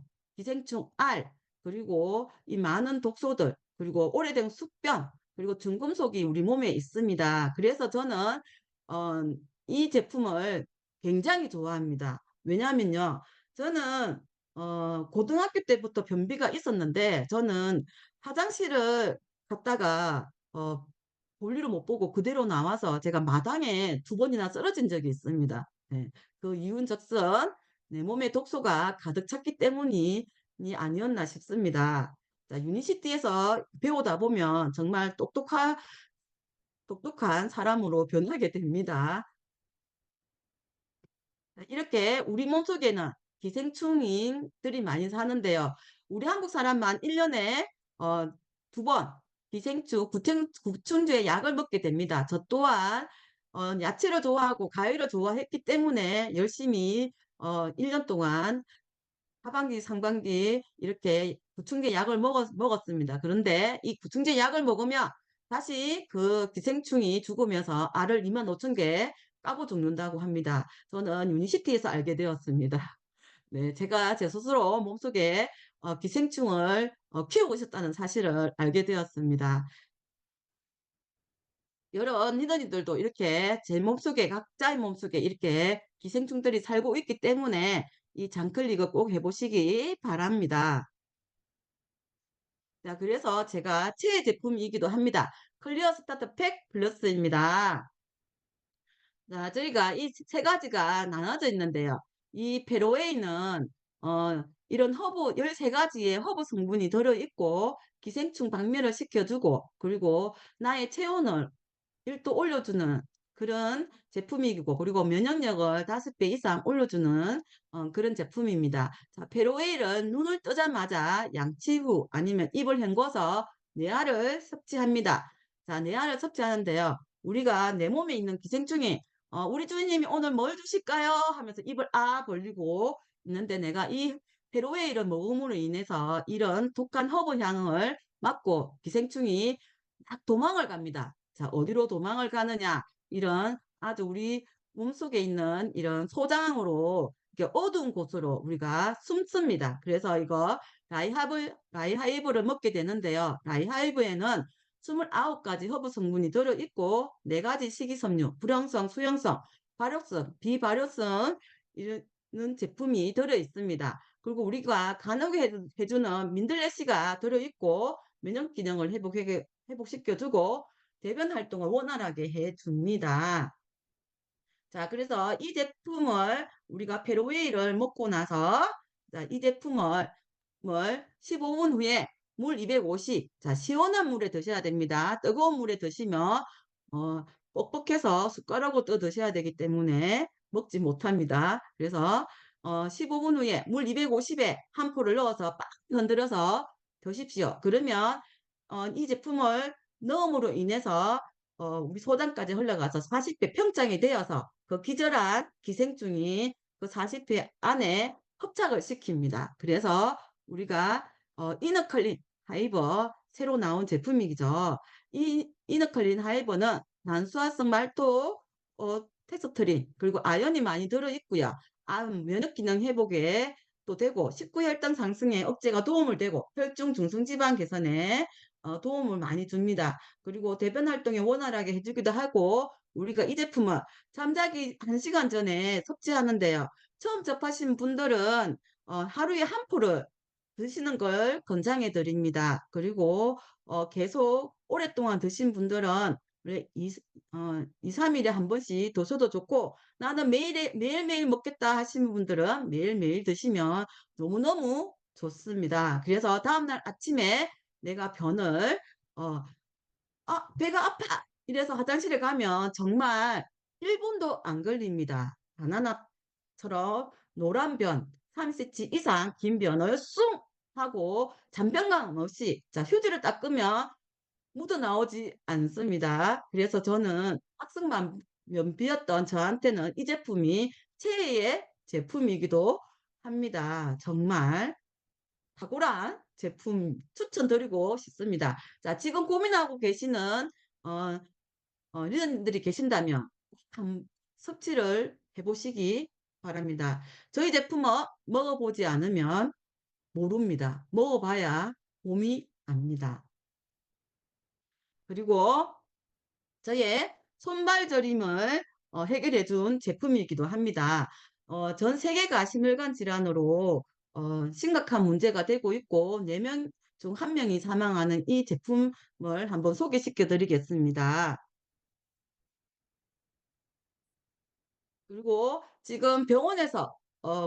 R, 그리고 이 많은 독소들, 그리고 오래된 숙변, 그리고 중금속이 우리 몸에 있습니다. 그래서 저는 어, 이 제품을 굉장히 좋아합니다. 왜냐하면요, 저는 고등학교 때부터 변비가 있었는데 저는 화장실을 갔다가 볼일을 못 보고 그대로 나와서 제가 마당에 2번이나 쓰러진 적이 있습니다. 네, 그 이유는즉슨 내 몸에 독소가 가득 찼기 때문이 아니었나 싶습니다. 자, 유니시티에서 배우다 보면 정말 똑똑한 사람으로 변하게 됩니다. 자, 이렇게 우리 몸속에는 기생충들이 많이 사는데요. 우리 한국 사람만 1년에 두 번 구충제의 약을 먹게 됩니다. 저 또한 야채를 좋아하고 과일을 좋아했기 때문에 열심히 1년 동안 하반기, 상반기 이렇게 구충제 약을 먹었습니다. 그런데 이 구충제 약을 먹으면 다시 그 기생충이 죽으면서 알을 25,000개 까고 죽는다고 합니다. 저는 유니시티에서 알게 되었습니다. 네, 제가 제 스스로 몸속에 기생충을 키우고 있었다는 사실을 알게 되었습니다. 여러 니더니들도 이렇게 제 몸속에 각자의 몸속에 이렇게 기생충들이 살고 있기 때문에 이 장클릭을 꼭 해보시기 바랍니다. 자, 그래서 제가 최애 제품이기도 합니다. 클리어 스타터 팩 플러스입니다. 자, 저희가 이 세 가지가 나눠져 있는데요. 이 페로웨이는 이런 허브 13가지의 허브 성분이 들어있고 기생충 박멸을 시켜주고 그리고 나의 체온을 1도 올려주는 그런 제품이고 그리고 면역력을 5배 이상 올려주는 그런 제품입니다. 자, 페로웨일은 눈을 뜨자마자 양치 후 아니면 입을 헹궈서 뇌알을 섭취합니다. 자, 뇌알을 섭취하는데요. 우리가 내 몸에 있는 기생충이 우리 주인님이 오늘 뭘 주실까요? 하면서 입을 벌리고 있는데 내가 이 페로웨일을 먹음으로 인해서 이런 독한 허브 향을 맡고 기생충이 막 도망을 갑니다. 자, 어디로 도망을 가느냐? 이런 아주 우리 몸속에 있는 이런 소장으로 이렇게 어두운 곳으로 우리가 숨습니다. 그래서 이거 라이하이브를 먹게 되는데요. 라이하이브에는 29가지 허브 성분이 들어있고 4가지 식이섬유, 불용성, 수용성, 발효성, 비발효성 이런 제품이 들어있습니다. 그리고 우리가 간혹 해주는 민들레씨가 들어있고 면역 기능을 회복시켜주고 대변 활동을 원활하게 해줍니다. 자, 그래서 이 제품을 우리가 페로웨이를 먹고 나서 자, 이 제품을 15분 후에 물 250, 자, 시원한 물에 드셔야 됩니다. 뜨거운 물에 드시면 뻑뻑해서 숟가락으로 떠 드셔야 되기 때문에 먹지 못합니다. 그래서 15분 후에 물 250에 한 포를 넣어서 빡 흔들어서 드십시오. 그러면 이 제품을 넣음으로 인해서 우리 소장까지 흘러가서 40배 평장이 되어서 그 기절한 기생충이 그 40배 안에 흡착을 시킵니다. 그래서 우리가 이너클린 하이버 새로 나온 제품이죠. 이 이너클린 하이버는 난수화성 말토, 테스트린 그리고 아연이 많이 들어있고요. 면역 기능 회복에 또 되고 식구혈당 상승에 억제가 도움을 되고 혈중 중성지방 개선에 도움을 많이 줍니다. 그리고 대변 활동에 원활하게 해주기도 하고 우리가 이 제품을 잠자기 1시간 전에 섭취하는데요. 처음 접하신 분들은 하루에 한 포를 드시는 걸 권장해 드립니다. 그리고 계속 오랫동안 드신 분들은 원래 2, 3일에 한 번씩 드셔도 좋고 나는 매일매일 먹겠다 하시는 분들은 매일매일 드시면 너무너무 좋습니다. 그래서 다음날 아침에 내가 어, 배가 아파! 이래서 화장실에 가면 정말 1분도 안 걸립니다. 바나나처럼 노란 변, 3cm 이상 긴 변을 쑥 하고 잔변감 없이 자 휴지를 닦으면 묻어 나오지 않습니다. 그래서 저는 학생만면비였던 저한테는 이 제품이 최애의 제품이기도 합니다. 정말 탁월한 제품 추천드리고 싶습니다. 자, 지금 고민하고 계시는 어, 리더님들이 계신다면 섭취를 해보시기 바랍니다. 저희 제품을 먹어보지 않으면 모릅니다. 먹어봐야 몸이 압니다. 그리고 저의 손발 저림을 해결해 준 제품이기도 합니다. 전 세계가 심혈관 질환으로 심각한 문제가 되고 있고 4명 중 1명이 사망하는 이 제품을 한번 소개시켜 드리겠습니다. 그리고 지금 병원에서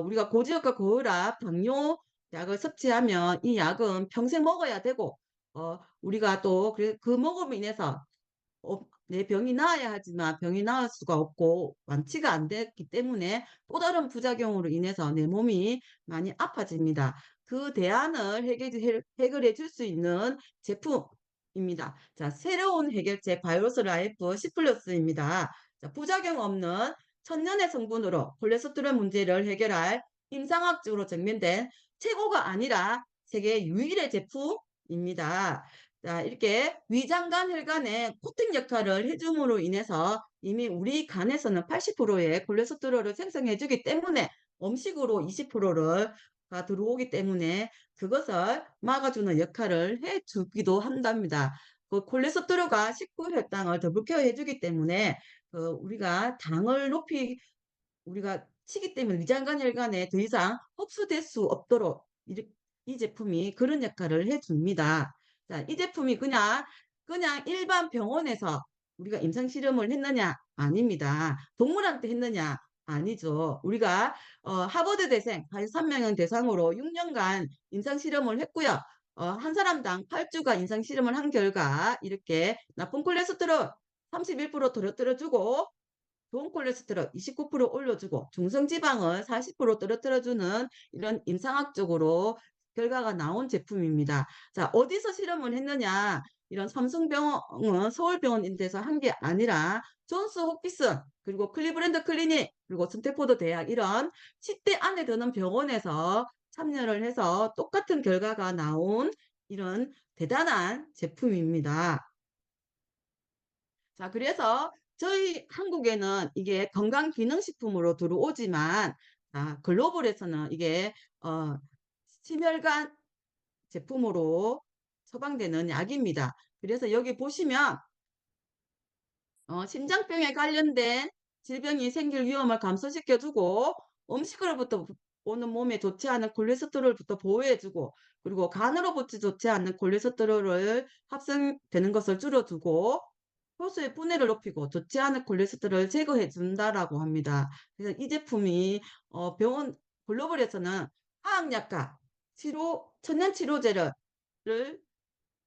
우리가 고지혈과 고혈압, 당뇨 약을 섭취하면 이 약은 평생 먹어야 되고 우리가 또 그 먹음으로 인해서 내 병이 나아야 하지만 병이 나을 수가 없고 완치가 안 됐기 때문에 또 다른 부작용으로 인해서 내 몸이 많이 아파집니다. 그 대안을 해결해 줄 수 있는 제품입니다. 자, 새로운 해결책 바이오스 라이프 C 플러스입니다. 자, 부작용 없는 천년의 성분으로 콜레스테롤 문제를 해결할 임상학적으로 증명된 최고가 아니라 세계 유일의 제품입니다. 자, 이렇게 위장관 혈관의 코팅 역할을 해줌으로 인해서 이미 우리 간에서는 80%의 콜레스테롤을 생성해 주기 때문에 음식으로 20%를 가 들어오기 때문에 그것을 막아주는 역할을 해 주기도 한답니다. 그 콜레스테롤과 식후혈당을 더블 케어 해 주기 때문에 우리가 당을 우리가 치기 때문에 위장관 혈관에 더 이상 흡수될 수 없도록 이 제품이 그런 역할을 해 줍니다. 자, 이 제품이 그냥 일반 병원에서 우리가 임상 실험을 했느냐? 아닙니다. 동물한테 했느냐? 아니죠. 우리가 하버드 대생 43명을 대상으로 6년간 임상 실험을 했고요. 한 사람당 8주간 임상 실험을 한 결과 이렇게 나쁜 콜레스테롤 31% 떨어뜨려 주고 좋은 콜레스테롤 29% 올려주고 중성지방을 40% 떨어뜨려주는 이런 임상학적으로 결과가 나온 제품입니다. 자, 어디서 실험을 했느냐? 이런 삼성병원, 서울병원 데서 한 게 아니라 존스 홉키슨, 그리고 클리브랜드 클리닉, 그리고 스탠포드 대학 이런 10대 안에 드는 병원에서 참여를 해서 똑같은 결과가 나온 이런 대단한 제품입니다. 자, 그래서 저희 한국에는 이게 건강기능식품으로 들어오지만 글로벌에서는 이게 심혈관 제품으로 처방되는 약입니다. 그래서 여기 보시면 심장병에 관련된 질병이 생길 위험을 감소시켜주고 음식으로부터 오는 몸에 좋지 않은 콜레스테롤부터 보호해주고 그리고 간으로부터 좋지 않은 콜레스테롤을 합성되는 것을 줄여주고 효소의 분해를 높이고 좋지 않은 콜레스테롤을 제거해 준다라고 합니다. 그래서 이 제품이 병원 글로벌에서는 화학약과 천연 치료제를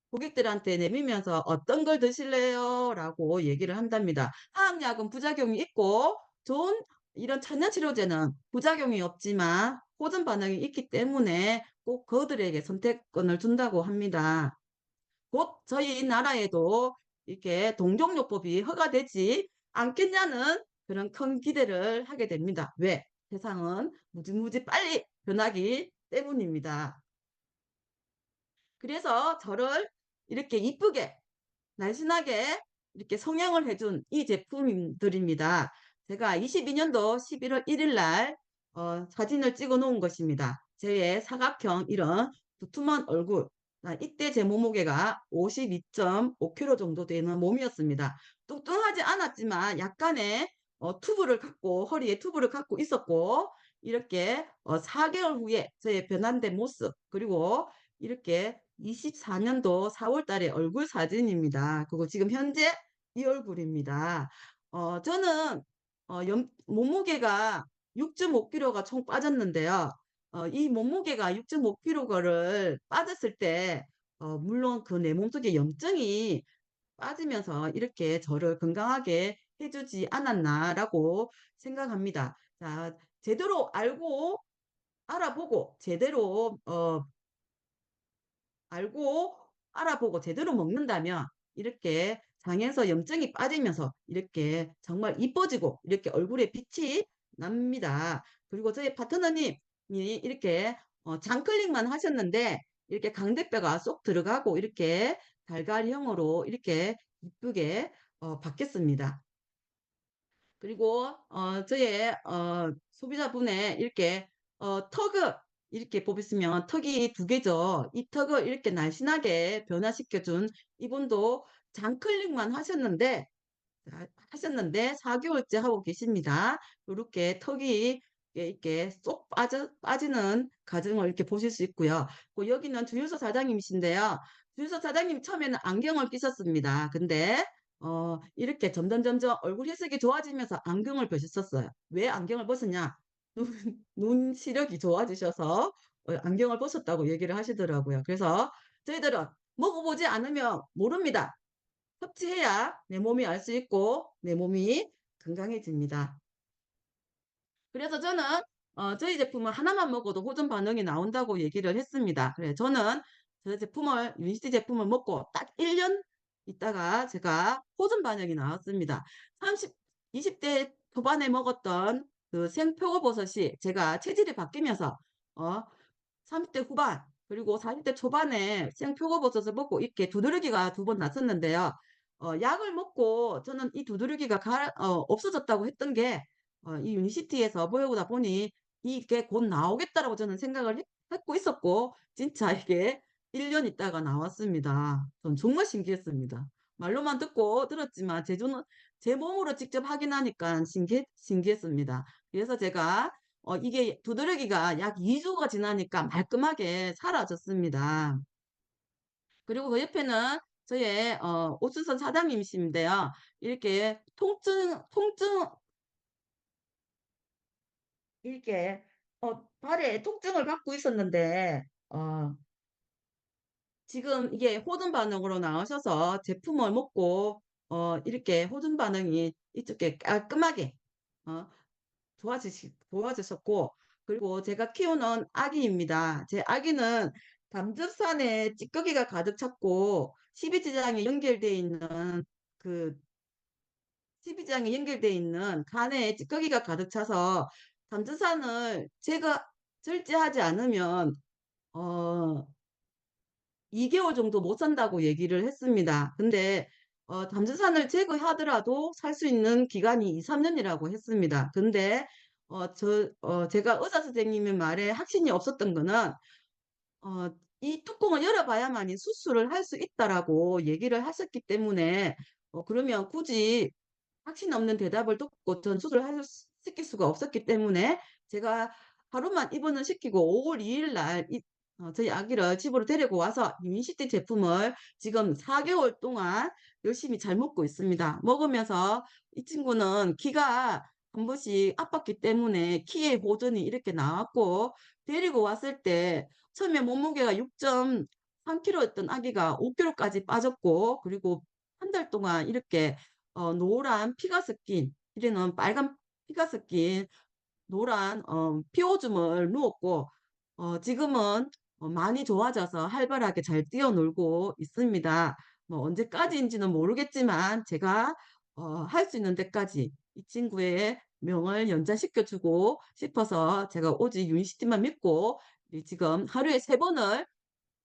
고객들한테 내밀면서 어떤 걸 드실래요? 라고 얘기를 한답니다. 화학약은 부작용이 있고 좋은 이런 천연 치료제는 부작용이 없지만 호전 반응이 있기 때문에 꼭 그들에게 선택권을 준다고 합니다. 곧 저희 나라에도 이렇게 동종요법이 허가되지 않겠냐는 그런 큰 기대를 하게 됩니다. 왜? 세상은 무지무지 빨리 변하기 때문입니다. 그래서 저를 이렇게 이쁘게 날씬하게 이렇게 성형을 해준 이 제품들입니다. 제가 22년도 11월 1일 날 사진을 찍어 놓은 것입니다. 제 사각형 이런 두툼한 얼굴. 이때 제 몸무게가 52.5kg 정도 되는 몸이었습니다. 뚱뚱하지 않았지만 약간의 허리에 튜브를 갖고 있었고 이렇게 4개월 후에 저의 변환된 모습 그리고 이렇게 24년도 4월 달에 얼굴 사진입니다. 그리고 지금 현재 이 얼굴입니다. 저는 몸무게가 6.5kg가 총 빠졌는데요. 이 몸무게가 6.5kg를 빠졌을 때 물론 그 내 몸속에 염증이 빠지면서 이렇게 저를 건강하게 해주지 않았나라고 생각합니다. 자, 제대로 알아보고 제대로 알고 알아보고 제대로 먹는다면 이렇게 장에서 염증이 빠지면서 이렇게 정말 이뻐지고 이렇게 얼굴에 빛이 납니다. 그리고 저희 파트너님이 이렇게 장클릭만 하셨는데 이렇게 강대뼈가 쏙 들어가고 이렇게 달걀형으로 이렇게 이쁘게 바뀌었습니다. 그리고 저의 소비자분의 이렇게 턱을 이렇게 보시면 턱이 두 개죠. 이 턱을 이렇게 날씬하게 변화시켜 준 이분도 장클릭만 하셨는데 4개월째 하고 계십니다. 요렇게 턱이 이렇게 쏙 빠지는 과정을 이렇게 보실 수 있고요. 여기는 주유소 사장님이신데요. 주유소 사장님 처음에는 안경을 끼셨습니다. 근데 이렇게 점점점점 얼굴 해석이 좋아지면서 안경을 벗으셨어요. 왜 안경을 벗었냐? 눈 시력이 좋아지셔서 안경을 벗었다고 얘기를 하시더라고요. 그래서 저희들은 먹어보지 않으면 모릅니다. 섭취해야 내 몸이 알 수 있고 내 몸이 건강해집니다. 그래서 저는 저희 제품을 하나만 먹어도 호전 반응이 나온다고 얘기를 했습니다. 그래 저는 저 제품을 유니시티 제품을 먹고 딱 1년 있다가 제가 호전 반응이 나왔습니다. 30 20대 초반에 먹었던 그 생표고버섯이 제가 체질이 바뀌면서 어 30대 후반 그리고 40대 초반에 생표고버섯을 먹고 이렇게 두드러기가 2번 났었는데요. 약을 먹고 저는 이 두드러기가 없어졌다고 했던 게 이 유니시티에서 보다 보니 이게 곧 나오겠다라고 저는 생각을 했고 있었고 진짜 이게 1년 있다가 나왔습니다. 전 정말 신기했습니다. 말로만 듣고 들었지만 제 몸으로 직접 확인하니까 신기했습니다. 그래서 제가 이게 두드러기가 약 2 주가 지나니까 말끔하게 사라졌습니다. 그리고 그 옆에는 저의 옥수수 사장님이신데요. 이렇게 이렇게 발에 통증을 갖고 있었는데 지금 이게 호전 반응으로 나오셔서 제품을 먹고 이렇게 호전 반응이 이렇게 깔끔하게 어 좋아지셨고 그리고 제가 키우는 아기입니다. 제 아기는 담즙산에 찌꺼기가 가득 찼고 십이지장에 연결돼 있는 그 십이지장에 연결돼 있는 간에 찌꺼기가 가득 차서 담즙산을 절제하지 않으면 어 2 개월 정도 못 산다고 얘기를 했습니다. 근데 담즙산을 제거하더라도 살 수 있는 기간이 2-3 년이라고 했습니다. 근데 제가 의사 선생님의 말에 확신이 없었던 거는 어 이 뚜껑을 열어 봐야만이 수술을 할 수 있다라고 얘기를 하셨기 때문에 그러면 굳이 확신 없는 대답을 듣고 전 수술을 시킬 수가 없었기 때문에 제가 하루만 입원을 시키고 5월 2일 날 저희 아기를 집으로 데리고 와서 유니시티 제품을 지금 4 개월 동안 열심히 잘 먹고 있습니다. 먹으면서 이 친구는 키가 한 번씩 아팠기 때문에 키의 보존이 이렇게 나왔고 데리고 왔을 때 처음에 몸무게가 6.3 킬로였던 아기가 5 킬로까지 빠졌고 그리고 한 달 동안 이렇게 노란 피가 섞인 이제는 빨간 피가 섞인 노란 피오줌을 누웠고 지금은 많이 좋아져서 활발하게 잘 뛰어놀고 있습니다. 뭐 언제까지인지는 모르겠지만 제가 할 수 있는 데까지 이 친구의 명을 연장시켜 주고 싶어서 제가 오직 유니시티만 믿고 이 지금 하루에 3 번을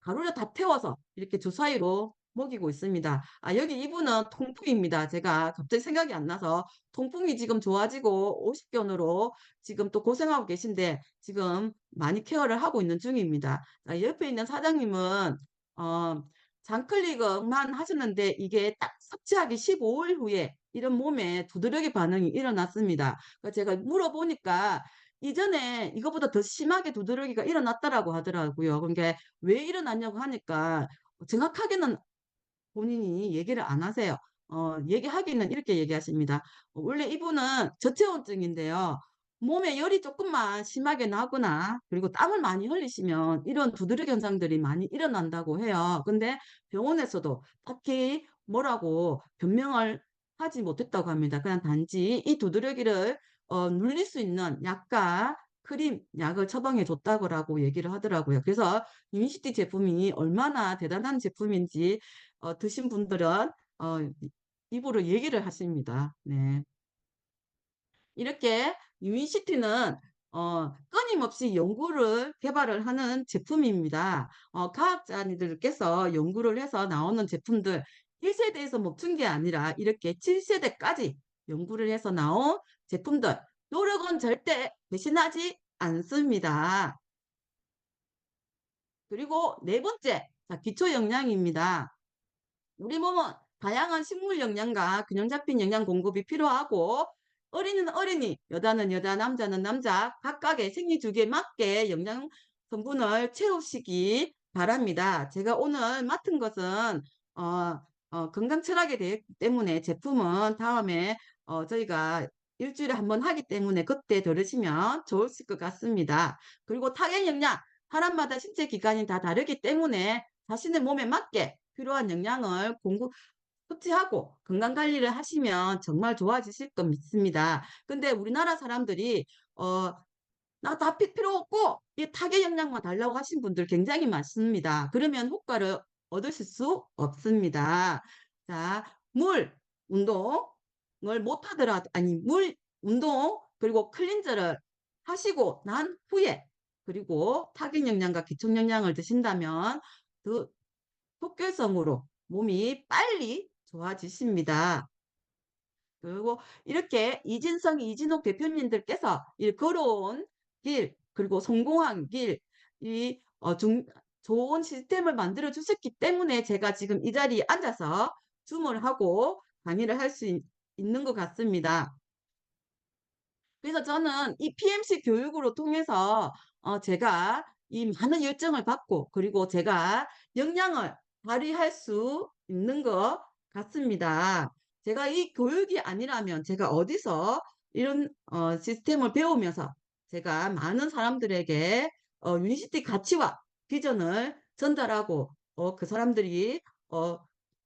가루를 다 태워서 이렇게 주사위로 먹이고 있습니다. 여기 이분은 통풍입니다. 제가 갑자기 생각이 안 나서 통풍이 지금 좋아지고 50견으로 지금 또 고생하고 계신데 지금 많이 케어를 하고 있는 중입니다. 옆에 있는 사장님은 어 장클릭만 하셨는데 이게 딱 섭취하기 15일 후에 이런 몸에 두드러기 반응이 일어났습니다. 제가 물어보니까 이전에 이거보다 더 심하게 두드러기가 일어났다라고 하더라고요. 그러니까 왜 일어났냐고 하니까 정확하게는 본인이 얘기를 안 하세요. 얘기하기는 이렇게 얘기하십니다. 원래 이분은 저체온증인데요. 몸에 열이 조금만 심하게 나거나 그리고 땀을 많이 흘리시면 이런 두드러기 현상들이 많이 일어난다고 해요. 근데 병원에서도 딱히 뭐라고 변명을 하지 못했다고 합니다. 그냥 단지 이 두드러기를 눌릴 수 있는 약과 크림, 약을 처방해 줬다고 얘기를 하더라고요. 그래서 유니시티 제품이 얼마나 대단한 제품인지 드신 분들은 입으로 얘기를 하십니다. 네. 이렇게 유니시티는 끊임없이 연구를 개발을 하는 제품입니다. 과학자들께서 연구를 해서 나오는 제품들 1 세대에서 멈춘 게 아니라 이렇게 7 세대까지 연구를 해서 나온 제품들 노력은 절대 배신하지 않습니다. 그리고 네 번째, 자, 기초 영양입니다. 우리 몸은 다양한 식물 영양과 균형 잡힌 영양 공급이 필요하고 어린이는 어린이, 여자는 여자, 남자는 남자 각각의 생리 주기에 맞게 영양 성분을 채우시기 바랍니다. 제가 오늘 맡은 것은 어, 건강 철학에 대했기 때문에 제품은 다음에 저희가 일주일에 한 번 하기 때문에 그때 들으시면 좋으실 것 같습니다. 그리고 타겟 영양 사람마다 신체 기관이 다 다르기 때문에 자신의 몸에 맞게 필요한 영양을 섭취하고 건강 관리를 하시면 정말 좋아지실 거 믿습니다. 근데 우리나라 사람들이 나 다 필요 없고 이 타겟 영양만 달라고 하신 분들 굉장히 많습니다. 그러면 효과를 얻으실 수 없습니다. 자, 운동을 못 하더라도, 아니, 운동, 그리고 클린저를 하시고 난 후에, 그리고 타겟 영양과 기초 영양을 드신다면 그 속결성으로 몸이 빨리 좋아지십니다. 그리고 이렇게 이진성, 이진옥 대표님들께서 이 걸어온 길, 그리고 성공한 길, 좋은 시스템을 만들어 주셨기 때문에 제가 지금 이 자리에 앉아서 줌을 하고 강의를 할 수 있는 것 같습니다. 그래서 저는 이 PMC 교육으로 통해서 제가 이 많은 열정을 받고, 그리고 제가 역량을 발휘할 수 있는 것 같습니다. 제가 이 교육이 아니라면 제가 어디서 이런 시스템을 배우면서 제가 많은 사람들에게 유니시티 가치와 비전을 전달하고 그 사람들이 어,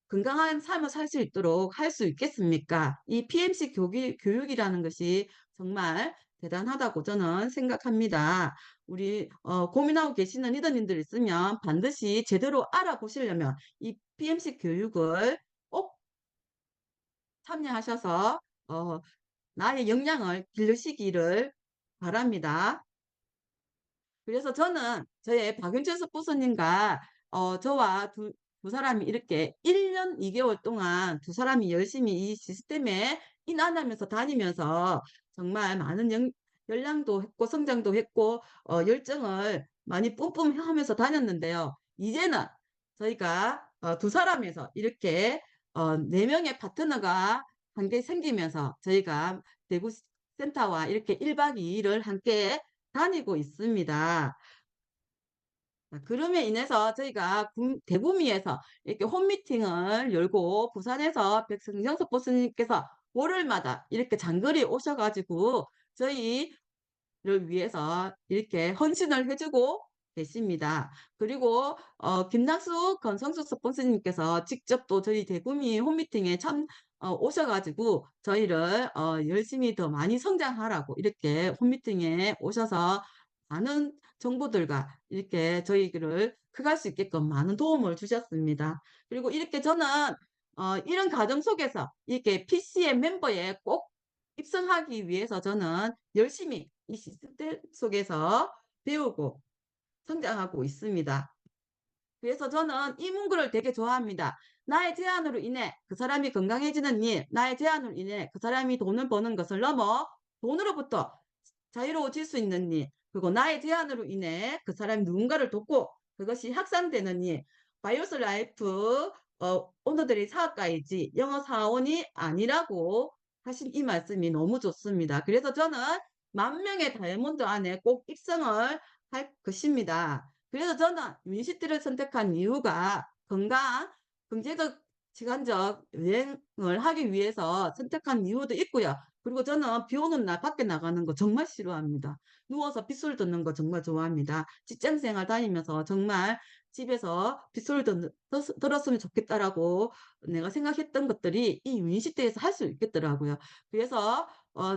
건강한 삶을 살 수 있도록 할 수 있겠습니까? 이 PMC 교육이라는 것이 정말 대단하다고 저는 생각합니다. 우리 고민하고 계시는 리더님들 있으면 반드시 제대로 알아보시려면 이 PMC 교육을 꼭 참여하셔서 나의 역량을 기르시기를 바랍니다. 그래서 저는 저의 박윤철 부서님과 저와 두 사람이 이렇게 1년 2개월 동안 두 사람이 열심히 이 시스템에 인안하면서 다니면서 정말 많은 열량도 했고 성장도 했고 열정을 많이 뿜뿜 하면서 다녔는데요. 이제는 저희가 두 사람에서 이렇게 4명의 파트너가 함께 생기면서 저희가 대구 센터와 이렇게 1박 2일을 함께 다니고 있습니다. 그럼에 인해서 저희가 대구미에서 이렇게 홈미팅을 열고 부산에서 백승정석 보스님께서 월요일마다 이렇게 장거리 오셔가지고 저희를 위해서 이렇게 헌신을 해주고 계십니다. 그리고 김낙수 건성수 스폰서님께서 직접 또 저희 대구미 홈미팅에 오셔가지고 저희를 열심히 더 많이 성장하라고 이렇게 홈미팅에 오셔서 많은 정보들과 이렇게 저희를 커갈 수 있게끔 많은 도움을 주셨습니다. 그리고 이렇게 저는 이런 과정 속에서 이렇게 PCM 멤버에 꼭 입성하기 위해서 저는 열심히 이 시스템 속에서 배우고 성장하고 있습니다. 그래서 저는 이 문구를 되게 좋아합니다. 나의 제안으로 인해 그 사람이 건강해지는 일, 나의 제안으로 인해 그 사람이 돈을 버는 것을 넘어 돈으로부터 자유로워질 수 있는 일, 그리고 나의 제안으로 인해 그 사람이 누군가를 돕고 그것이 확산되는 일, 바이오스 라이프 오너들이 사업가이지 영어 사원이 아니라고 하신 이 말씀이 너무 좋습니다. 그래서 저는 10,000명의 다이아몬드 안에 꼭 입성을 할 것입니다. 그래서 저는 유니시티를 선택한 이유가 건강, 경제적, 시간적 여행을 하기 위해서 선택한 이유도 있고요. 그리고 저는 비 오는 날 밖에 나가는 거 정말 싫어합니다. 누워서 빗소리 듣는 거 정말 좋아합니다. 직장 생활 다니면서 정말 집에서 빗소리 들었으면 좋겠다라고 내가 생각했던 것들이 이 유니시티에서 할 수 있겠더라고요. 그래서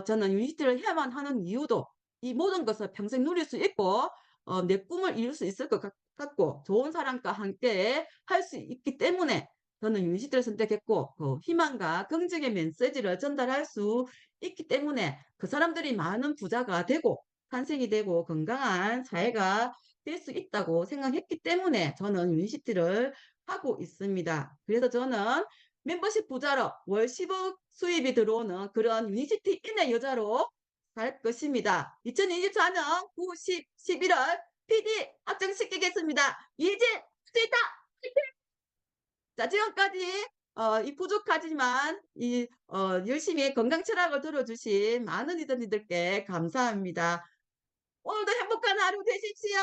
저는 유니시티를 해야만 하는 이유도 이 모든 것을 평생 누릴 수 있고 내 꿈을 이룰 수 있을 것 같고 좋은 사람과 함께 할 수 있기 때문에 저는 유니시티를 선택했고 희망과 긍정의 메시지를 전달할 수 있기 때문에 그 사람들이 많은 부자가 되고 탄생이 되고 건강한 사회가 될 수 있다고 생각했기 때문에 저는 유니시티를 하고 있습니다. 그래서 저는 멤버십 부자로 월 10억 수입이 들어오는 그런 유니시티 인의 여자로 갈 것입니다. 2024년 9, 10, 11월 PD 확정시키겠습니다. 이제 수있다 자, 지금까지 이 부족하지만 열심히 건강 철학을 들어주신 많은 리더님들께 감사합니다. 오늘도 행복한 하루 되십시오.